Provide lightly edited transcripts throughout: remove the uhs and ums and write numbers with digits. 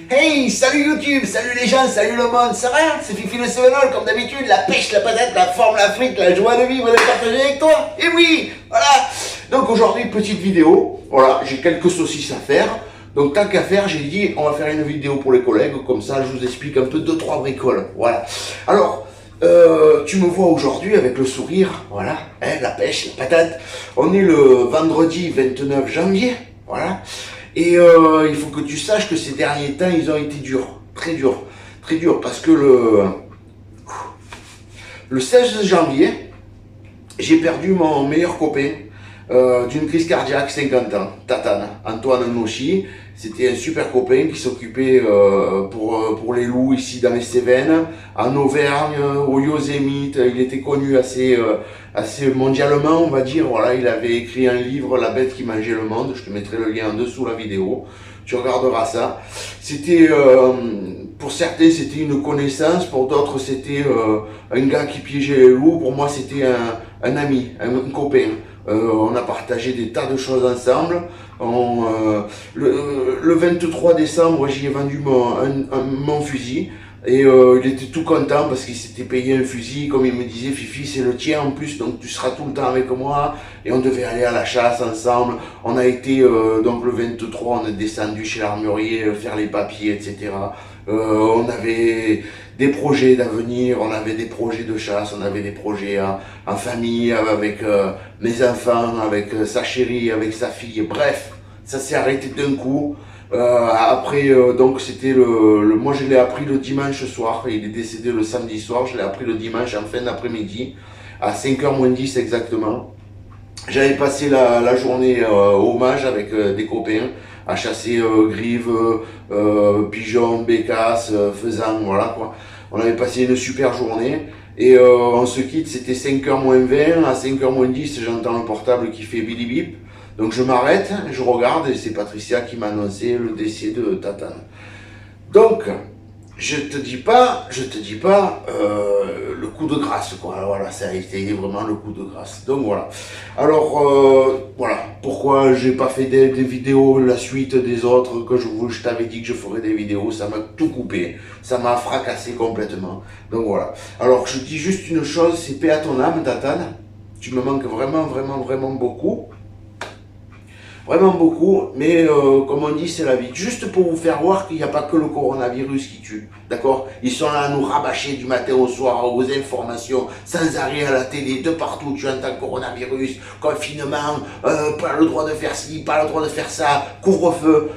Hey, salut YouTube, salut les gens, salut le monde, ça va? C'est Fifi le Sevenol, comme d'habitude, la pêche, la patate, la forme, la frite, la joie de vivre, de partager avec toi. Et oui, voilà. Donc aujourd'hui, petite vidéo, voilà, j'ai quelques saucisses à faire. Donc tant qu'à faire, j'ai dit, on va faire une vidéo pour les collègues, comme ça je vous explique un peu 2-3 bricoles, voilà. Alors, tu me vois aujourd'hui avec le sourire, voilà, hein, la pêche, la patate. On est le vendredi 29 janvier, voilà. Et il faut que tu saches que ces derniers temps, ils ont été durs, très durs, parce que le 16 janvier, j'ai perdu mon meilleur copain d'une crise cardiaque, 50 ans, Tatane, Antoine Nochi. C'était un super copain qui s'occupait pour les loups ici dans les Cévennes, en Auvergne, au Yosemite. Il était connu assez mondialement, on va dire. Voilà, il avait écrit un livre, La bête qui mangeait le monde. Je te mettrai le lien en dessous la vidéo. Tu regarderas ça. C'était, pour certains, c'était une connaissance. Pour d'autres, c'était un gars qui piégeait les loups. Pour moi, c'était un ami, un copain. On a partagé des tas de choses ensemble. Le 23 décembre, j'y ai vendu mon fusil. Et il était tout content parce qu'il s'était payé un fusil. Comme il me disait, Fifi, c'est le tien en plus, donc tu seras tout le temps avec moi. Et on devait aller à la chasse ensemble. On a été, donc le 23, on est descendu chez l'armurier, faire les papiers, etc. On avait des projets d'avenir, on avait des projets de chasse, on avait des projets en famille, avec mes enfants, avec sa chérie, avec sa fille, bref, ça s'est arrêté d'un coup. Après, donc c'était moi je l'ai appris le dimanche soir, il est décédé le samedi soir, je l'ai appris le dimanche en fin d'après-midi, à 5h moins 10 exactement. J'avais passé la journée hommage avec des copains, à chasser grives, pigeons, bécasses, faisans, voilà quoi. On avait passé une super journée et on se quitte, c'était 5h moins 20, à 5h moins 10 j'entends le portable qui fait bili bip. Donc je m'arrête, je regarde et c'est Patricia qui m'a annoncé le décès de Tatane. Donc, je te dis pas le coup de grâce quoi, voilà, ça a été vraiment le coup de grâce. Donc voilà. Alors voilà, pourquoi j'ai pas fait des vidéos, la suite des autres que je t'avais dit que je ferais des vidéos, ça m'a tout coupé, ça m'a fracassé complètement. Donc voilà. Alors je dis juste une chose, c'est paix à ton âme Tatane, tu me manques vraiment beaucoup. Vraiment beaucoup, mais comme on dit, c'est la vie. Juste pour vous faire voir qu'il n'y a pas que le coronavirus qui tue, d'accord? Ils sont là à nous rabâcher du matin au soir aux informations, sans arrêt à la télé, de partout, tu entends coronavirus, confinement, pas le droit de faire ci, pas le droit de faire ça, couvre-feu.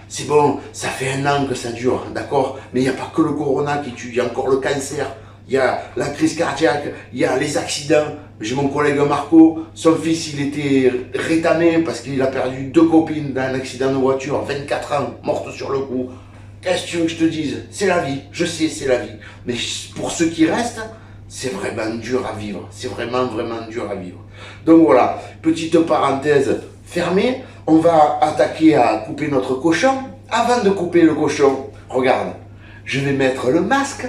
C'est bon, ça fait 1 an que ça dure, d'accord? Mais il n'y a pas que le corona qui tue, il y a encore le cancer. Il y a la crise cardiaque, il y a les accidents. J'ai mon collègue Marco, son fils il était rétamé parce qu'il a perdu 2 copines dans un accident de voiture, 24 ans, morte sur le coup. Qu'est-ce que tu veux que je te dise? C'est la vie, je sais, c'est la vie. Mais pour ceux qui restent, c'est vraiment dur à vivre. C'est vraiment dur à vivre. Donc voilà, petite parenthèse fermée. On va attaquer à couper notre cochon. Avant de couper le cochon, regarde, je vais mettre le masque.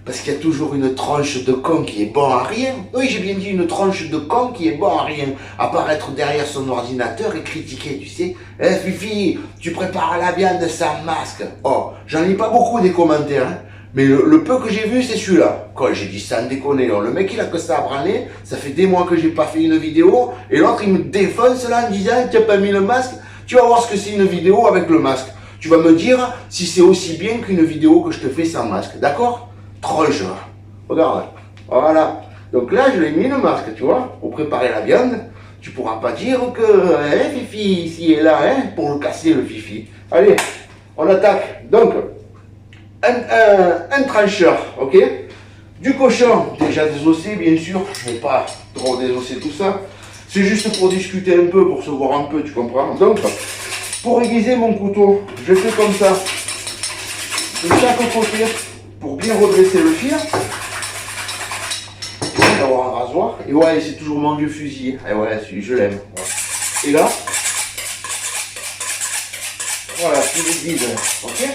Parce qu'il y a toujours une tranche de con qui est bon à rien. Oui, j'ai bien dit une tranche de con qui est bon à rien. Apparaître derrière son ordinateur et critiquer, tu sais. Eh Fifi, tu prépares la viande sans masque. Oh, j'en lis pas beaucoup des commentaires. Hein. Mais le peu que j'ai vu, c'est celui-là. Quand j'ai dit sans déconner, le mec il a que ça à branler. Ça fait des mois que j'ai pas fait une vidéo. Et l'autre il me défonce là en disant tu n'as pas mis le masque. Tu vas voir ce que c'est une vidéo avec le masque. Tu vas me dire si c'est aussi bien qu'une vidéo que je te fais sans masque. D'accord? Tranche, regarde, voilà. Donc là, je l'ai mis le masque, tu vois, pour préparer la viande. Tu pourras pas dire que, hein, Fifi, ici et là, hein, pour le casser, le Fifi. Allez, on attaque. Donc, un trancheur, ok? Du cochon, déjà désossé, bien sûr. Je ne vais pas trop désosser tout ça. C'est juste pour discuter un peu, pour se voir un peu, tu comprends? Donc, pour aiguiser mon couteau, je fais comme ça. De chaque côté. Pour bien redresser le fil, d'avoir un rasoir. Et ouais, c'est toujours mon vieux fusil. Et ouais, je l'aime. Et là, voilà, tu les guides. Ok.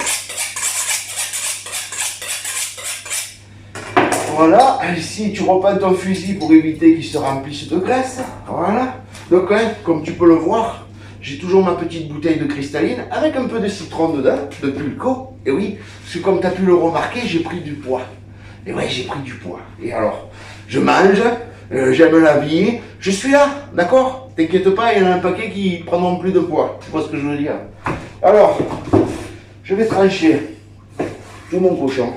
Voilà, ici tu reprends ton fusil pour éviter qu'il se remplisse de graisse. Voilà. Donc, hein, comme tu peux le voir, j'ai toujours ma petite bouteille de cristalline avec un peu de citron dedans, de pulco. Et oui, parce que comme tu as pu le remarquer, j'ai pris du poids. Et ouais, j'ai pris du poids. Et alors, je mange, j'aime la vie, je suis là, d'accord? T'inquiète pas, il y en a un paquet qui prendront plus de poids. Tu vois ce que je veux dire? Alors, je vais trancher tout mon cochon,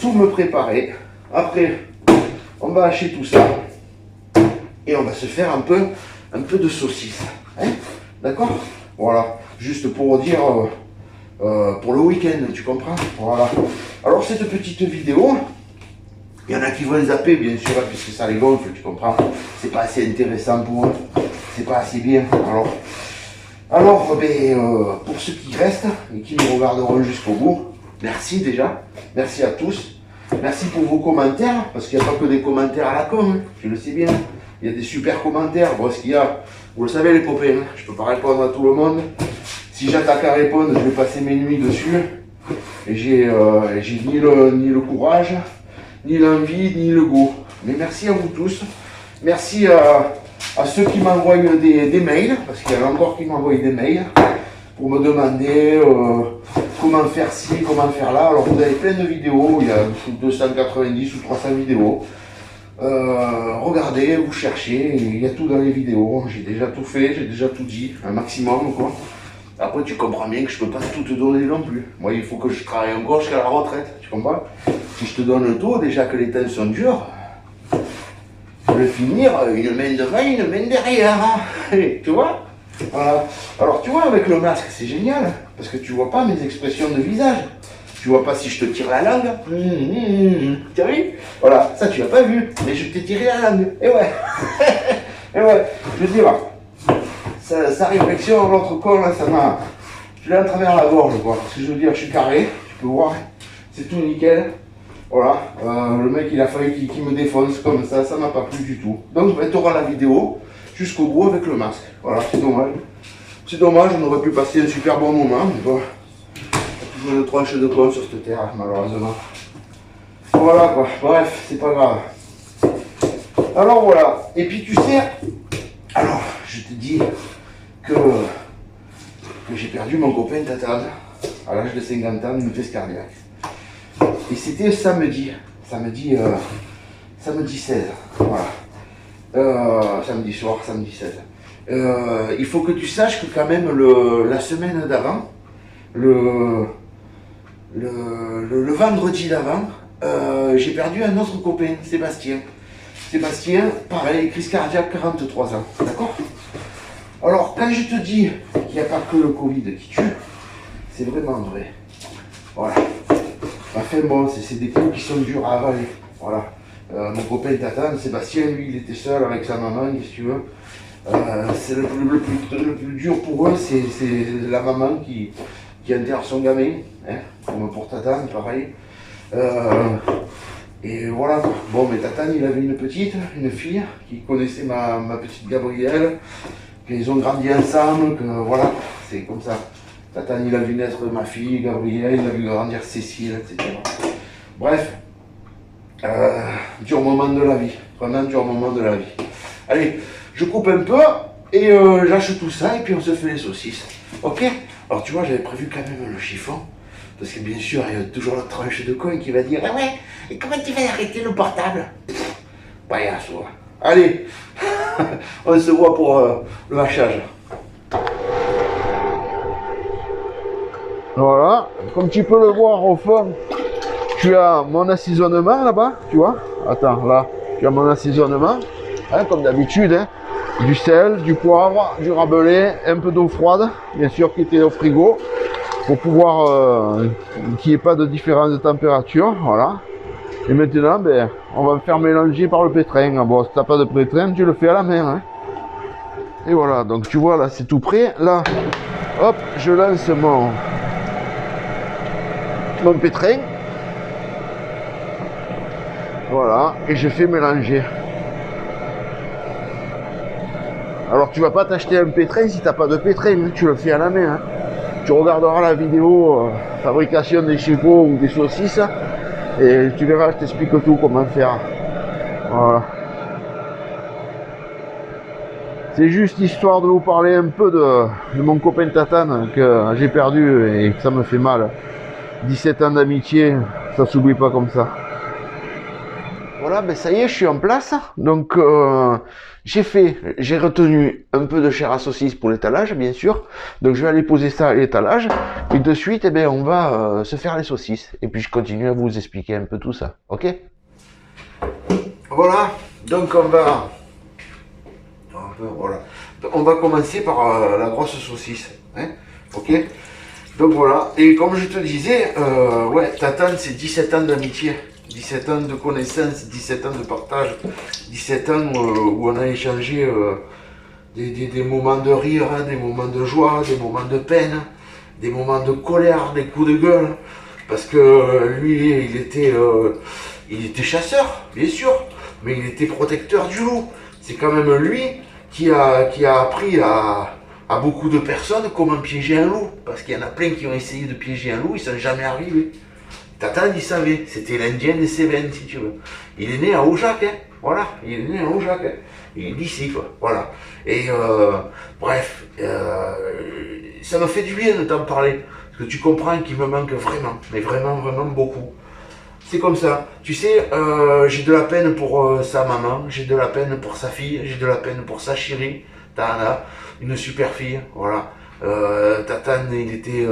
tout me préparer. Après, on va hacher tout ça et on va se faire un peu de saucisse. Hein? D'accord? Voilà, juste pour dire, pour le week-end, tu comprends? Voilà. Alors, cette petite vidéo, il y en a qui vont zapper, bien sûr, puisque ça les gonfle, tu comprends? C'est pas assez intéressant pour eux, c'est pas assez bien. Alors pour ceux qui restent et qui me regarderont jusqu'au bout, merci déjà, merci à tous. Merci pour vos commentaires, parce qu'il n'y a pas que des commentaires à la con, hein, je le sais bien. Il y a des super commentaires. Bon, ce qu'il y a, vous le savez les copains, hein, je ne peux pas répondre à tout le monde. Si j'attaque à répondre, je vais passer mes nuits dessus. Et j'ai ni le courage, ni l'envie, ni le goût. Mais merci à vous tous. Merci à ceux qui m'envoient des mails, parce qu'il y en a encore qui m'envoient des mails pour me demander comment faire ci, comment faire là. Alors vous avez plein de vidéos, il y a 290 ou 300 vidéos. Regardez, vous cherchez, il y a tout dans les vidéos. J'ai déjà tout fait, j'ai déjà tout dit, un maximum quoi. Après tu comprends bien que je peux pas tout te donner non plus. Moi il faut que je travaille encore jusqu'à la retraite, tu comprends? Si je te donne tout, déjà que les temps sont durs, je vais finir une main devant, une main derrière. Hein. Tu vois? Voilà. Alors tu vois, avec le masque, c'est génial, parce que tu vois pas mes expressions de visage. Tu vois pas si je te tire la langue. Tu as vu? Voilà, ça tu l'as pas vu, mais je t'ai tiré la langue. Et ouais. Et ouais, je veux dire, sa réflexion, l'autre con, là, ça m'a... Je l'ai à travers la gorge, quoi. Ce que je veux dire, je suis carré, tu peux voir, c'est tout nickel. Voilà, le mec il a fallu qu'il me défonce comme ça m'a pas plu du tout. Donc tu auras la vidéo jusqu'au bout avec le masque. Voilà, c'est dommage. C'est dommage, on aurait pu passer un super bon moment, mais bon, il y a toujours une tranche de con sur cette terre, malheureusement. Voilà quoi, bref, c'est pas grave. Alors voilà, et puis tu sais, alors je te dis que j'ai perdu mon copain Tatane à l'âge de 50 ans d'une crise cardiaque. Et c'était samedi 16, voilà. Samedi soir, samedi 16. Il faut que tu saches que quand même la semaine d'avant, le vendredi d'avant, j'ai perdu un autre copain, Sébastien. Sébastien, pareil, crise cardiaque, 43 ans, d'accord? Alors, quand je te dis qu'il n'y a pas que le Covid qui tue, c'est vraiment vrai. Voilà. Enfin bon, c'est des coups qui sont durs à avaler. Voilà. Mon copain Tatane, Sébastien, lui, il était seul avec sa maman, qu'est-ce que tu veux. C'est le plus dur pour eux, c'est la maman qui enterre son gamin, hein, comme pour Tatane, pareil. Et voilà. Bon, mais Tatane, il avait une fille, qui connaissait ma petite Gabrielle, qu'ils ont grandi ensemble, que voilà, c'est comme ça. Tatane, il a vu naître ma fille, Gabrielle, il a vu grandir Cécile, etc. Bref, dur moment de la vie, vraiment dur moment de la vie. Allez, je coupe un peu et j'achète tout ça et puis on se fait les saucisses. Ok? Alors tu vois, j'avais prévu quand même le chiffon, parce que bien sûr, il y a toujours la tranche de coin qui va dire ah ouais, et comment tu vas arrêter le portable? Paillasse, ouais. Allez, on se voit pour le hachage. Voilà, comme tu peux le voir au fond, tu as mon assaisonnement là-bas, tu vois. Attends, là, tu as mon assaisonnement, hein, comme d'habitude, hein. Du sel, du poivre, du rabelais, un peu d'eau froide, bien sûr qui était au frigo, pour pouvoir qu'il n'y ait pas de différence de température, voilà. Et maintenant, ben, on va me faire mélanger par le pétrin. Bon, si tu n'as pas de pétrin, tu le fais à la main, hein. Et voilà, donc tu vois, là, c'est tout prêt. Là, hop, je lance mon pétrin, voilà, et je fais mélanger. Alors tu vas pas t'acheter un pétrin si t'as pas de pétrin, hein, tu le fais à la main, hein. Tu regarderas la vidéo fabrication des chipots ou des saucisses et tu verras, je t'explique tout comment faire. Voilà. C'est juste histoire de vous parler un peu de mon copain Tatane que j'ai perdu et que ça me fait mal. 17 ans d'amitié, ça s'oublie pas comme ça. Voilà, ben ça y est, je suis en place. Donc j'ai retenu un peu de chair à saucisse pour l'étalage, bien sûr. Donc je vais aller poser ça à l'étalage. Et de suite, eh ben, on va se faire les saucisses. Et puis je continue à vous expliquer un peu tout ça. Ok? Voilà, donc on va commencer par la grosse saucisse. Hein, ok? Donc voilà, et comme je te disais, ouais, Tatane, c'est 17 ans d'amitié. 17 ans de connaissances, 17 ans de partage, 17 ans où on a échangé des moments de rire, hein, des moments de joie, des moments de peine, des moments de colère, des coups de gueule. Parce que lui, il était chasseur, bien sûr, mais il était protecteur du loup. C'est quand même lui qui a appris à beaucoup de personnes comment piéger un loup. Parce qu'il y en a plein qui ont essayé de piéger un loup, ils ne sont jamais arrivés. Tatane, il savait, c'était l'Indien des Cévennes, si tu veux. Il est né à Aujac, hein. Voilà, il est né à Aujac, hein. Il est d'ici, quoi, voilà. Et bref, ça me fait du bien de t'en parler, parce que tu comprends qu'il me manque vraiment, mais vraiment, vraiment beaucoup. C'est comme ça, tu sais, j'ai de la peine pour sa maman, j'ai de la peine pour sa fille, j'ai de la peine pour sa chérie, Tana, une super fille, voilà. Tatane, il était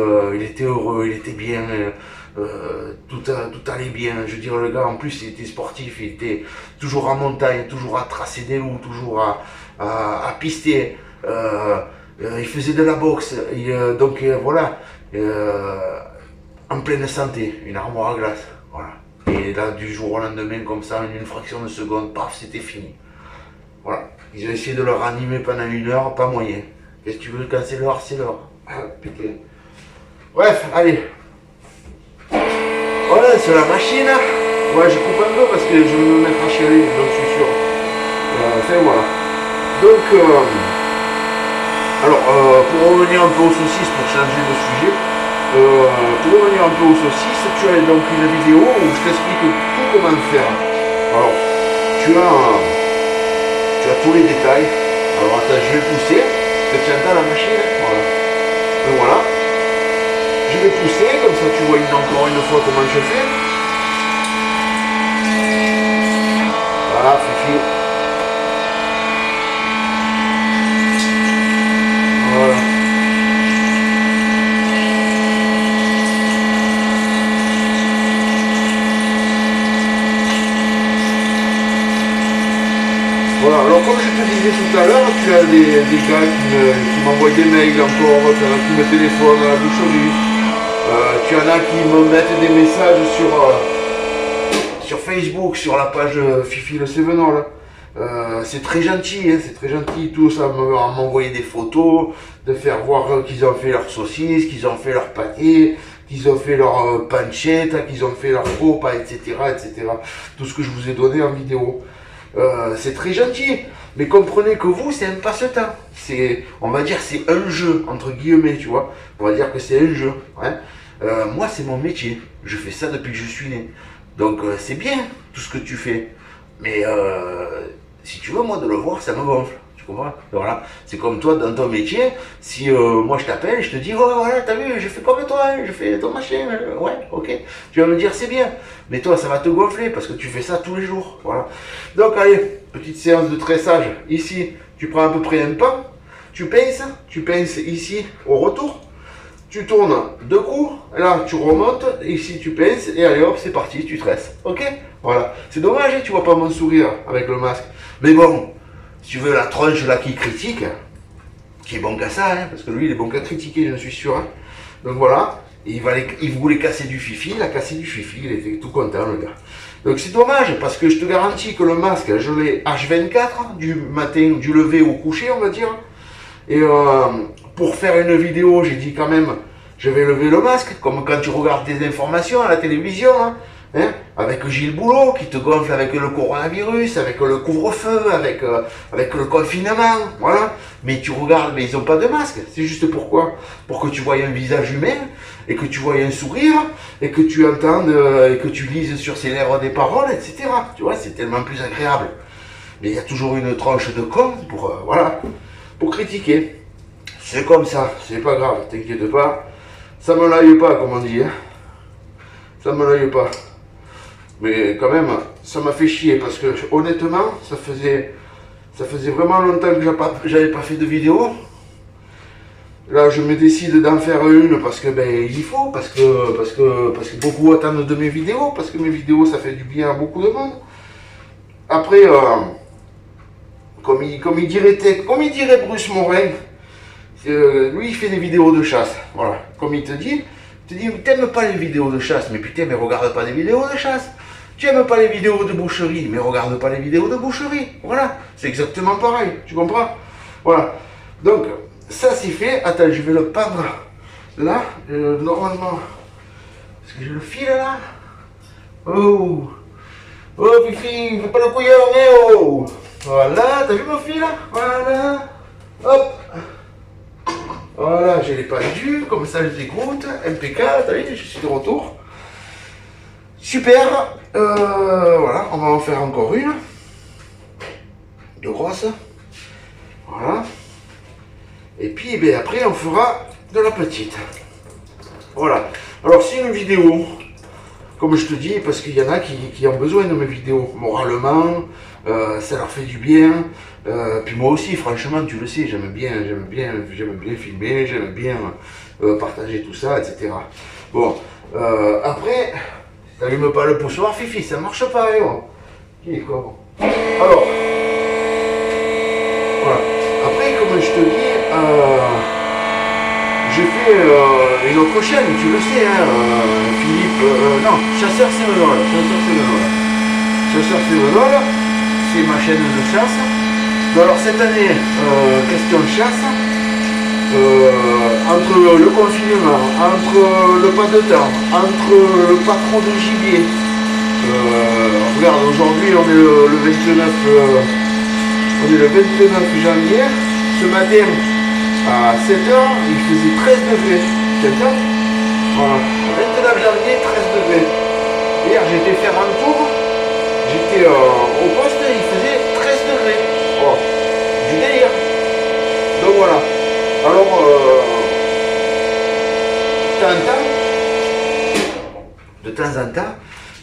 heureux, il était bien, tout allait bien. Je veux dire, le gars, en plus, il était sportif, il était toujours en montagne, toujours à tracer des loups, toujours à pister. Il faisait de la boxe, donc voilà, en pleine santé, une armoire à glace, voilà. Et là, du jour au lendemain, comme ça, en une fraction de seconde, paf, c'était fini. Voilà. Ils ont essayé de le ranimer pendant 1 heure, pas moyen. Qu'est-ce que tu veux, quand c'est l'heure, c'est l'heure. Ah, putain. Bref, allez. Voilà, c'est la machine. Ouais, je coupe un peu parce que je vais me mettre à chialer, donc je suis sûr. Enfin, voilà. Donc, alors, pour revenir un peu aux saucisses, pour changer de sujet, pour revenir un peu aux saucisses, tu as donc une vidéo où je t'explique tout comment faire. Alors, tu as tous les détails. Alors, attends, je vais pousser. Tu entends la machine, voilà. Donc voilà. Je vais pousser, comme ça tu vois encore une fois comment je fais. Voilà, Fifi. Voilà. Voilà, alors comme je te disais tout à l'heure, tu as des gars qui m'envoient des mails encore, qui me téléphonent à la boucherie. Tu en as qui me mettent des messages sur Facebook, sur la page Fifi le Cévenol. C'est très gentil, hein, c'est très gentil tous à m'envoyer des photos, de faire voir qu'ils ont fait leurs saucisses, qu'ils ont fait leur pâté, qu'ils ont fait leur pancetta, qu'ils ont fait leur copa, etc., etc. Tout ce que je vous ai donné en vidéo. C'est très gentil, mais comprenez que vous, c'est un passe-temps. On va dire, c'est un jeu, entre guillemets, tu vois. On va dire que c'est un jeu. Hein. Moi, c'est mon métier. Je fais ça depuis que je suis né. Donc, c'est bien, tout ce que tu fais. Mais, si tu veux, moi, de le voir, ça me gonfle. Tu comprends? Voilà. C'est comme toi, dans ton métier, si moi, je t'appelle, je te dis, oh, voilà, t'as vu, j'ai fait comme toi, hein, je fais ton machin. Ouais, ok. Tu vas me dire, c'est bien. Mais toi, ça va te gonfler, parce que tu fais ça tous les jours. Voilà. Donc, allez, petite séance de tressage. Ici, tu prends à peu près un pan. Tu pinces ici, au retour. Tu tournes 2 coups, là tu remontes, ici tu pinces, et allez hop, c'est parti, tu tresses. Ok? Voilà. C'est dommage, hein, tu vois pas mon sourire avec le masque. Mais bon, si tu veux la tronche là qui critique, qui est bon qu'à ça, hein, parce que lui il est bon qu'à critiquer, je suis sûr. Hein. Donc voilà, il voulait casser du fifi, il a cassé du fifi, il était tout content le gars. Donc c'est dommage, parce que je te garantis que le masque, je l'ai H24, du matin, du lever au coucher, on va dire. Et pour faire une vidéo, j'ai dit quand même, je vais lever le masque, comme quand tu regardes des informations à la télévision, hein, avec Gilles Boulot qui te gonfle avec le coronavirus, avec le couvre-feu, avec le confinement, voilà. Mais tu regardes, mais ils n'ont pas de masque. C'est juste pourquoi? Pour que tu voies un visage humain, et que tu voies un sourire, et que tu entendes, et que tu lises sur ses lèvres des paroles, etc. Tu vois, c'est tellement plus agréable. Mais il y a toujours une tranche de con pour, voilà. pour critiquer. C'est comme ça, c'est pas grave, t'inquiète pas. Ça me laille pas, comme on dit. Hein. Ça me laille pas. Mais quand même, ça m'a fait chier parce que honnêtement, ça faisait vraiment longtemps que j'avais pas fait de vidéo. Là, je me décide d'en faire une parce que ben il faut, parce que beaucoup attendent de mes vidéos, parce que mes vidéos ça fait du bien à beaucoup de monde. Après, comme il dirait Bruce Morin, lui il fait des vidéos de chasse. Voilà, comme il te dit, t'aimes pas les vidéos de chasse, mais putain, mais regarde pas les vidéos de chasse. Tu aimes pas les vidéos de boucherie, mais regarde pas les vidéos de boucherie. Voilà, c'est exactement pareil, tu comprends? Voilà, donc ça c'est fait. Attends, je vais le pendre là, normalement, est-ce que j'ai le fil là? Oh, oh Fifi, fais pas le couillon, mais oh. Voilà, t'as vu mon fil là? Voilà, hop. Voilà, je l'ai pendu, comme ça je dégoûte, impeccable, t'as vu, je suis de retour. Super, voilà, on va en faire encore une, de grosse, voilà, et puis ben, après on fera de la petite, voilà. Alors c'est une vidéo, comme je te dis, parce qu'il y en a qui ont besoin de mes vidéos, moralement, ça leur fait du bien, puis moi aussi, franchement, tu le sais, j'aime bien filmer, j'aime bien partager tout ça, etc. Bon, après... T'allumes pas le poussoir, Fifi, ça marche pas, hein. Qui est quoi? Alors, voilà. Après, comme je te dis, j'ai fait une autre chaîne, tu le sais, hein, Philippe, non, Chasseur Sévenol, c'est ma chaîne de chasse. Alors cette année, question de chasse. Entre le confinement, entre le pas de temps, entre pas trop de gibier. Regarde, aujourd'hui on est le 29, janvier. Ce matin à 7h, il faisait 13 degrés. C'est ça? Voilà. 29 janvier, 13 degrés. Hier j'étais faire un tour, j'étais au poste, il faisait 13 degrés. Oh, du délire. Donc voilà. Alors, de temps en temps,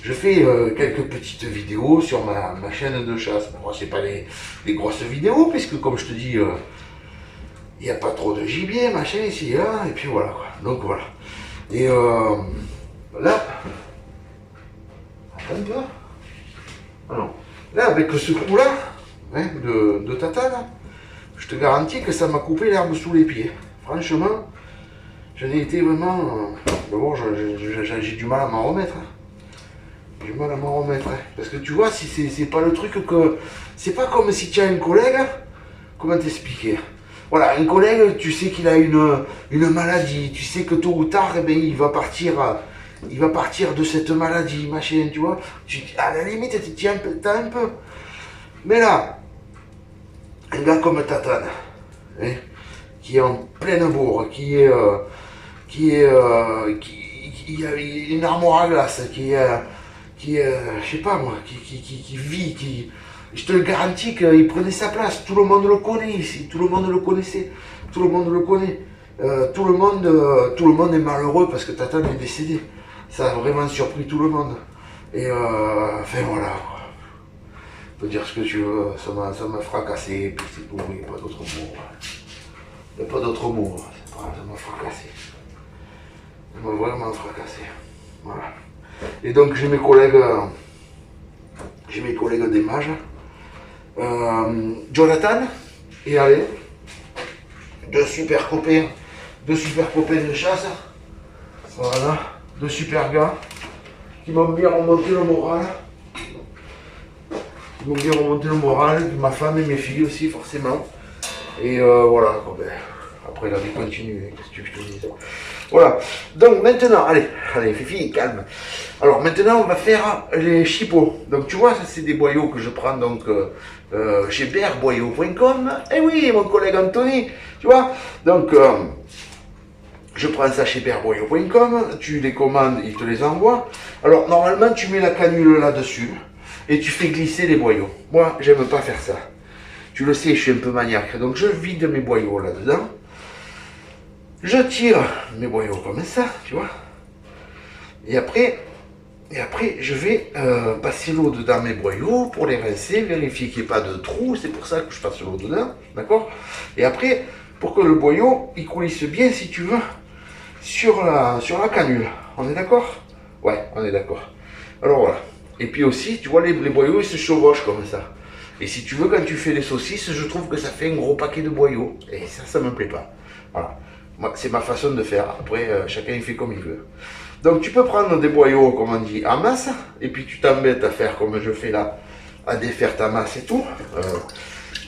je fais quelques petites vidéos sur ma chaîne de chasse. Bon, c'est pas les grosses vidéos, puisque comme je te dis, il n'y a pas trop de gibier, machin, ici et là, et puis voilà, quoi. Donc voilà. Et là, attends un peu. Ah non. Là, avec ce coup-là, hein, de tatane, je te garantis que ça m'a coupé l'herbe sous les pieds. Franchement, j'en ai été vraiment... D'abord, j'ai du mal à m'en remettre. Hein. J'ai du mal à m'en remettre. Hein. Parce que tu vois, si c'est pas le truc que... C'est pas comme si tu as un collègue... Comment t'expliquer? Voilà, un collègue, tu sais qu'il a une maladie. Tu sais que tôt ou tard, eh ben, il va partir de cette maladie, machin, tu vois. À la limite, t'as un peu. Mais là... Un gars comme Tatane, hein, qui est en pleine bourre, qui a une armoire à glace, qui je sais pas moi, qui vit, je te le garantis qu'il prenait sa place. Tout le monde le connaît ici, tout le monde le connaissait, tout le monde le connaît. Tout le monde est malheureux parce que Tatane est décédé. Ça a vraiment surpris tout le monde. Et enfin voilà. Tu peux dire ce que tu veux, ça m'a fracassé, et puis c'est tout, il n'y a pas d'autre mot. Il n'y a pas d'autre mot, ça m'a fracassé. Ça m'a vraiment fracassé. Voilà. Et donc j'ai mes collègues des mages, Jonathan et Alain, deux super copains de chasse. Voilà, deux super gars qui m'ont bien remonté le moral. Ils m'ont bien remonté le moral, ma femme et mes filles aussi forcément. Et voilà, bon, ben, après la vie continue, qu'est-ce que tu veux que je te dise. Voilà, donc maintenant, allez Fifi, calme. Alors maintenant on va faire les chipots. Donc tu vois, ça c'est des boyaux que je prends donc chez berboyaux.com. Et oui, mon collègue Anthony, tu vois. Donc je prends ça chez berboyaux.com, tu les commandes, ils te les envoient. Alors normalement tu mets la canule là-dessus. Et tu fais glisser les boyaux. Moi, j'aime pas faire ça. Tu le sais, je suis un peu maniaque. Donc je vide mes boyaux là-dedans. Je tire mes boyaux comme ça, tu vois. Et après je vais passer l'eau dedans mes boyaux pour les rincer, vérifier qu'il n'y ait pas de trou. C'est pour ça que je passe l'eau dedans, d'accord. Et après, pour que le boyau, il coulisse bien, si tu veux, sur la canule. On est d'accord? Ouais, on est d'accord. Alors voilà. Et puis aussi, tu vois, les boyaux, ils se chevauchent comme ça. Et si tu veux, quand tu fais les saucisses, je trouve que ça fait un gros paquet de boyaux. Et ça me plaît pas. Voilà. C'est ma façon de faire. Après, chacun il fait comme il veut. Donc tu peux prendre des boyaux, comme on dit, en masse. Et puis tu t'embêtes à faire comme je fais là, à défaire ta masse et tout.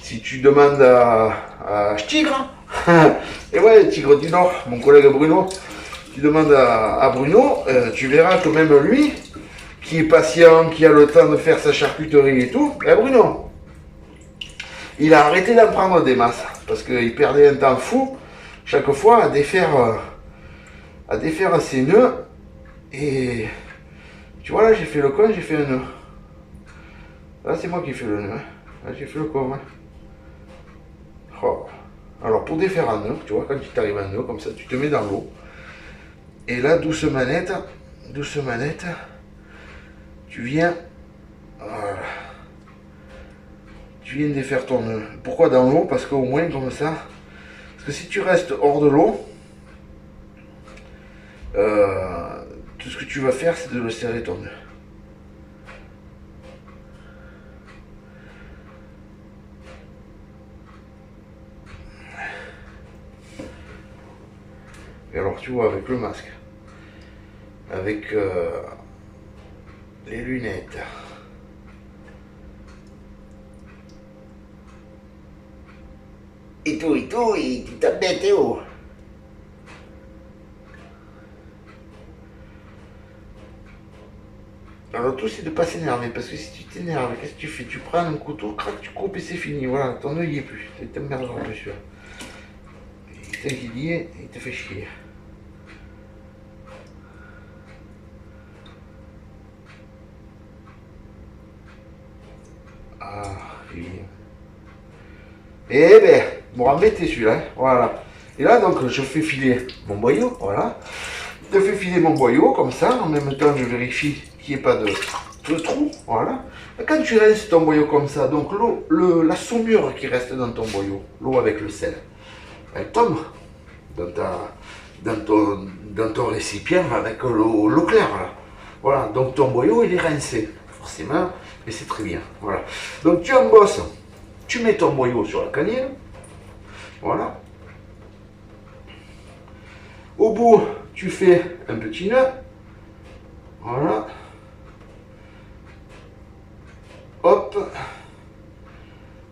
Si tu demandes à Tigre, et ouais, Tigre du Nord, mon collègue Bruno, tu demandes à Bruno, tu verras que même lui, qui est patient, qui a le temps de faire sa charcuterie et tout, Bruno, il a arrêté d'en prendre des masses. Parce qu'il perdait un temps fou chaque fois à défaire ses nœuds. Et tu vois là, j'ai fait le con, j'ai fait un nœud. Là c'est moi qui fais le nœud. Là j'ai fait le con. Oh. Alors pour défaire un nœud, tu vois, quand tu t'arrives à un nœud comme ça, tu te mets dans l'eau. Et là, douce manette, tu viens, voilà. Tu viens défaire ton nœud. Pourquoi dans l'eau? Parce qu'au moins comme ça, parce que si tu restes hors de l'eau, tout ce que tu vas faire, c'est de le serrer ton nœud. Et alors tu vois, avec le masque, avec les lunettes, et tout, et tu t'embêtes, et oh. Alors tout c'est de ne pas s'énerver, parce que si tu t'énerves, qu'est-ce que tu fais? Tu prends un couteau, crac, tu coupes et c'est fini, voilà, ton œil n'y est plus, c'est un merde en plus. Il t'inquiète, il te fait chier. Ah, oui. Eh ben, bon, embêté celui-là, hein, voilà. Et là, donc, je fais filer mon boyau, voilà. Je fais filer mon boyau, comme ça, en même temps, je vérifie qu'il n'y ait pas de trou, voilà. Et quand tu rinces ton boyau comme ça, donc la saumure qui reste dans ton boyau, l'eau avec le sel, elle tombe dans ton récipient avec l'eau claire, là. Voilà, donc ton boyau, il est rincé, forcément, et c'est très bien, voilà. Donc, tu embosses. Tu mets ton boyau sur la canine, voilà. Au bout, tu fais un petit nœud, voilà. Hop.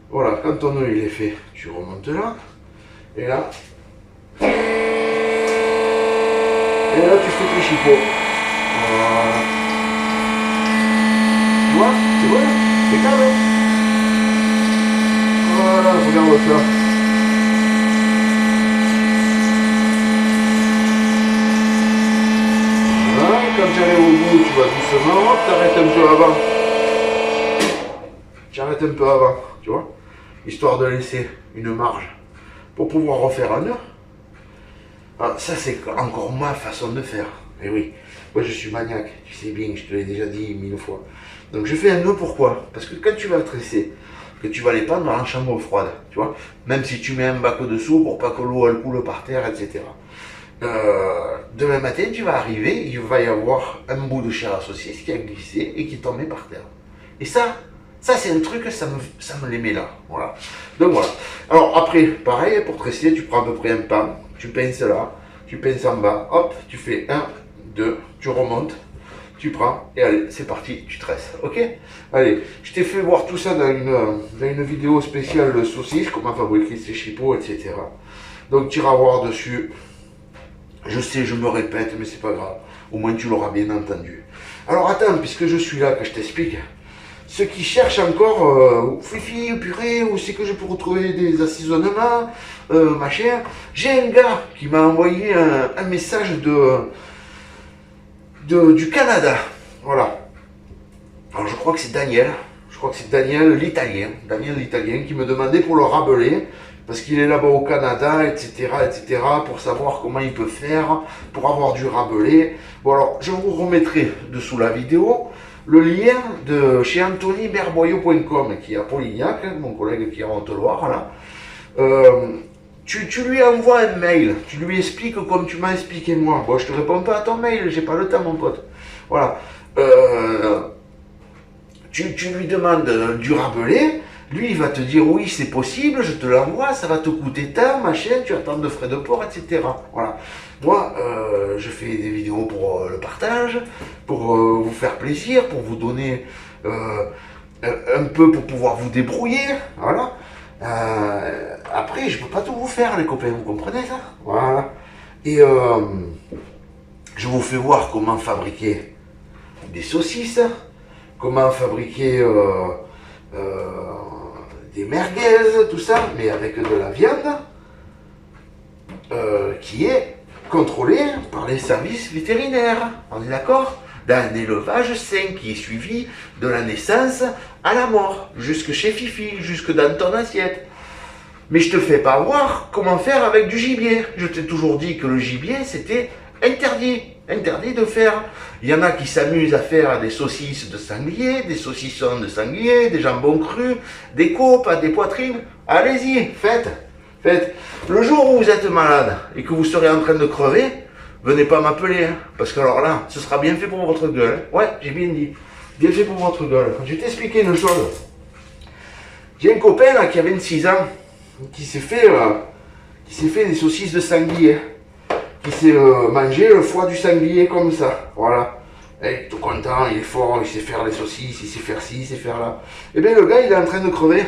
Voilà, quand ton nœud il est fait, tu remontes là. Et là. Et là, tu fais tes chipots. Voilà. Tu vois, c'est bon, c'est carré. Voilà, regarde ça. Voilà, quand tu arrives au bout, tu vas doucement, hop, t'arrêtes un peu avant. Tu arrêtes un peu avant, tu vois, histoire de laisser une marge pour pouvoir refaire un nœud. Alors, ça, c'est encore ma façon de faire. Et oui, moi je suis maniaque, tu sais bien, je te l'ai déjà dit 1000 fois. Donc je fais un nœud, pourquoi? Parce que quand tu vas tresser, que tu vas les pendre en chambre froide, tu vois, même si tu mets un bac dessous pour pas que l'eau elle coule par terre, etc. Demain matin, tu vas arriver, il va y avoir un bout de chair à saucisse qui a glissé et qui est tombé par terre. Et ça c'est un truc, ça me les met là, voilà. Donc voilà. Alors après, pareil, pour tresser, tu prends à peu près un pan, tu pinces là, tu pinces en bas, hop, tu fais 1, 2, tu remontes, tu prends, et allez, c'est parti, tu tresses, ok? Allez, je t'ai fait voir tout ça dans une vidéo spéciale de saucisses, comment fabriquer ces chipots, etc. Donc tu iras voir dessus. Je sais, je me répète, mais c'est pas grave. Au moins tu l'auras bien entendu. Alors attends, puisque je suis là, que je t'explique. Ceux qui cherchent encore, fifi, purée, où c'est que je peux retrouver des assaisonnements, machin. J'ai un gars qui m'a envoyé un message du Canada. Voilà. Alors je crois que c'est Daniel. crois que c'est Daniel l'Italien, qui me demandait pour le rabeler, parce qu'il est là-bas au Canada, etc., pour savoir comment il peut faire pour avoir du rabelais. Bon alors, je vous remettrai dessous la vidéo le lien de chez AnthonyBerboyau.com, qui est à Polignac, mon collègue qui est en Haute-Loire, là. Tu lui envoies un mail, tu lui expliques comme tu m'as expliqué moi. Bon, je te réponds pas à ton mail, j'ai pas le temps, mon pote. Voilà. Tu lui demandes du rabelais, lui il va te dire oui c'est possible, je te l'envoie, ça va te coûter tant, machin, tu attends de frais de port, etc. Voilà. Moi, je fais des vidéos pour le partage, pour vous faire plaisir, pour vous donner un peu pour pouvoir vous débrouiller. Voilà. Après, je peux pas tout vous faire, les copains, vous comprenez ça? Voilà. Et je vous fais voir comment fabriquer des saucisses, comment fabriquer des merguez, tout ça, mais avec de la viande qui est contrôlée par les services vétérinaires. On est d'accord? D'un élevage sain qui est suivi de la naissance à la mort, jusque chez Fifi, jusque dans ton assiette. Mais je te fais pas voir comment faire avec du gibier. Je t'ai toujours dit que le gibier, c'était interdit. Interdit de faire. Il y en a qui s'amusent à faire des saucisses de sanglier, des saucissons de sanglier, des jambons crus, des côtes, des poitrines. Allez-y, faites. Faites. Le jour où vous êtes malade et que vous serez en train de crever, venez pas m'appeler, hein, parce que alors là, ce sera bien fait pour votre gueule. Hein. Ouais, j'ai bien dit. Bien fait pour votre gueule. Je vais t'expliquer une chose. J'ai un copain là qui a 26 ans, qui s'est fait des saucisses de sanglier. Qui s'est mangé le foie du sanglier comme ça. Voilà. Il est tout content, il est fort, il sait faire les saucisses, il sait faire ci, il sait faire là. Et bien le gars, il est en train de crever.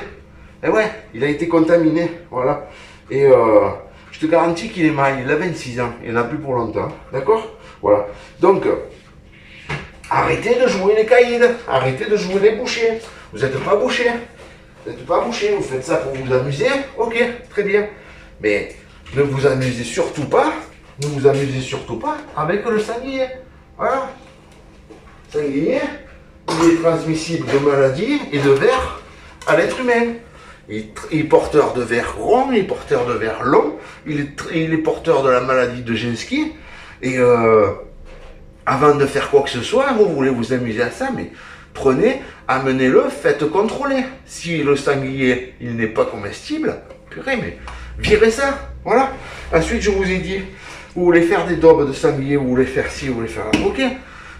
Et ouais, il a été contaminé. Voilà. Et je te garantis qu'il est mal, il a 26 ans, il n'en a plus pour longtemps, d'accord? Voilà. Donc, arrêtez de jouer les caïds, arrêtez de jouer les bouchers. Vous n'êtes pas bouchers, vous faites ça pour vous amuser, ok, très bien. Mais ne vous amusez surtout pas avec le sanglier. Voilà. Sanglier, il est transmissible de maladies et de vers à l'être humain. Il est porteur de vers rond, il est porteur de vers long, il est porteur de la maladie de Jenski. Et avant de faire quoi que ce soit, vous voulez vous amuser à ça, mais prenez, amenez-le, faites contrôler. Si le sanglier, il n'est pas comestible, purée, mais virez ça, voilà. Ensuite, je vous ai dit, vous voulez faire des daubes de sanglier, vous voulez faire ci, vous voulez faire là, ok.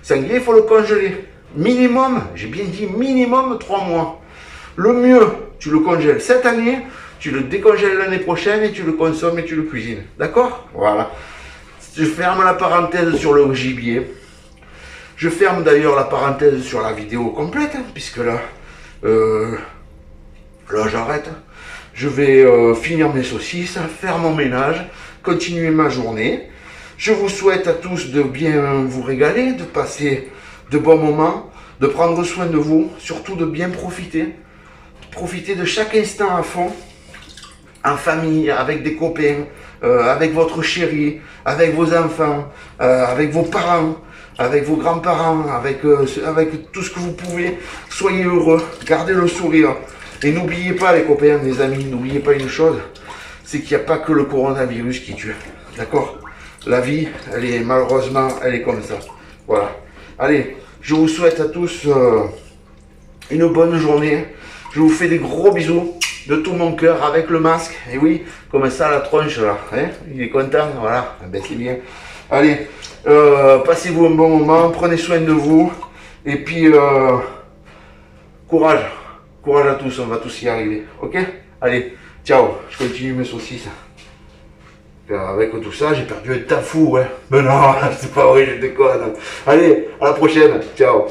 Sanglier, il faut le congeler. Minimum, j'ai bien dit minimum 3 mois. Le mieux, tu le congèles cette année, tu le décongèles l'année prochaine et tu le consommes et tu le cuisines. D'accord? Voilà. Je ferme la parenthèse sur le gibier. Je ferme d'ailleurs la parenthèse sur la vidéo complète, hein, puisque là, là j'arrête. Je vais finir mes saucisses, faire mon ménage, continuer ma journée. Je vous souhaite à tous de bien vous régaler, de passer de bons moments, de prendre soin de vous, surtout de bien profiter. Profitez de chaque instant à fond, en famille, avec des copains, avec votre chérie, avec vos enfants, avec vos parents, avec vos grands-parents, avec tout ce que vous pouvez. Soyez heureux, gardez le sourire. Et n'oubliez pas les copains, les amis, n'oubliez pas une chose, c'est qu'il n'y a pas que le coronavirus qui tue. D'accord? La vie, malheureusement, elle est comme ça. Voilà. Allez, je vous souhaite à tous une bonne journée. Je vous fais des gros bisous de tout mon cœur avec le masque. Et oui, comme ça la tronche là. Hein, il est content, voilà. Ben, c'est bien. Allez, passez-vous un bon moment, prenez soin de vous. Et puis, courage. Courage à tous, on va tous y arriver. Ok? Allez, ciao. Je continue mes saucisses. Avec tout ça, j'ai perdu un temps fou, ouais. Mais non, c'est pas vrai, je déconne. Allez, à la prochaine. Ciao.